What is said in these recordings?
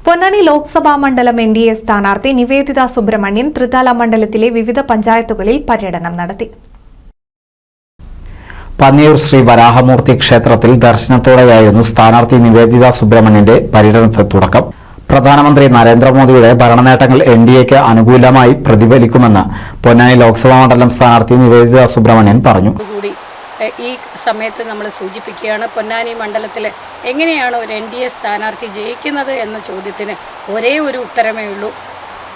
പൊന്നാനി ലോക്സഭാ മണ്ഡലം NDA സ്ഥാനാർത്ഥി നിവേദിത സുബ്രഹ്മണ്യൻ തൃത്താല മണ്ഡലത്തിലെ വിവിധ പഞ്ചായത്തുകളിൽ പര്യടനം നടത്തി. പന്നിയൂർ ശ്രീ വരാഹമൂർത്തി ക്ഷേത്രത്തിൽ ദർശനത്തോടെയായിരുന്നു സ്ഥാനാർത്ഥി നിവേദിത സുബ്രഹ്മണ്യന്റെ പര്യടനത്തിന് തുടക്കം. പ്രധാനമന്ത്രി നരേന്ദ്രമോദിയുടെ ഭരണനേട്ടങ്ങൾ NDAക്ക് അനുകൂലമായി പ്രതിഫലിക്കുമെന്ന് പൊന്നാനി ലോക്സഭാ മണ്ഡലം സ്ഥാനാർത്ഥി നിവേദിത സുബ്രഹ്മണ്യൻ പറഞ്ഞു. ഈ സമയത്ത് നമ്മൾ സൂചിപ്പിക്കുകയാണ്, പൊന്നാനി മണ്ഡലത്തിൽ എങ്ങനെയാണ് ഒരു NDA സ്ഥാനാർത്ഥി ജയിക്കുന്നത് എന്ന ചോദ്യത്തിന് ഒരേ ഒരു ഉത്തരമേ ഉള്ളൂ.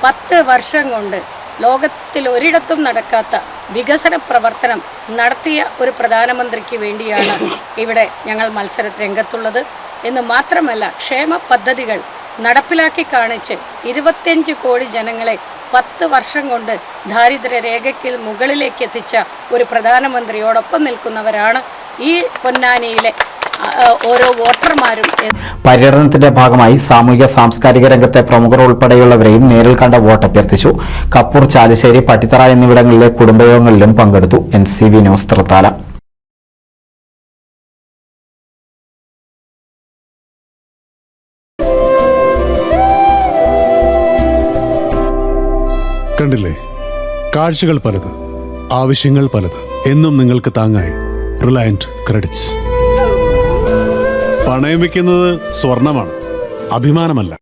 10 വർഷം കൊണ്ട് ലോകത്തിൽ ഒരിടത്തും നടക്കാത്ത വികസന പ്രവർത്തനം നടത്തിയ ഒരു പ്രധാനമന്ത്രിക്ക് വേണ്ടിയാണ് ഇവിടെ ഞങ്ങൾ മത്സര രംഗത്തുള്ളത് എന്ന് മാത്രമല്ല, ക്ഷേമ പദ്ധതികൾ നടപ്പിലാക്കി കാണിച്ച് 25 കോടി ജനങ്ങളെ 10 വർഷം കൊണ്ട് ദാരിദ്ര്യരേഖയ്ക്ക് മുകളിലേക്ക് എത്തിച്ച ഒരു പ്രധാനമന്ത്രിയോടൊപ്പം നിൽക്കുന്നവരാണ് ഈ പൊന്നാനിയിലെ ഓരോ വോട്ടർമാരും. പര്യടനത്തിന്റെ ഭാഗമായി സാമൂഹിക സാംസ്കാരിക രംഗത്തെ പ്രമുഖർ ഉൾപ്പെടെയുള്ളവരെയും നേരിൽ കണ്ട വോട്ടഭ്യർത്ഥിച്ചു. കപ്പൂർ, ചാലിശ്ശേരി, പട്ടിത്തറ എന്നിവിടങ്ങളിലെ കുടുംബയോഗങ്ങളിലും പങ്കെടുത്തു. NCV news Thrithala. കണ്ടില്ലേ, കാഴ്ചകൾ പലത്, ആവശ്യങ്ങൾ പലത്. എന്നും നിങ്ങൾക്ക് താങ്ങായി റിലയന്റ് ക്രെഡിറ്റ്സ്. പണയം വെക്കുന്നത് സ്വർണമാണ്, അഭിമാനമല്ല.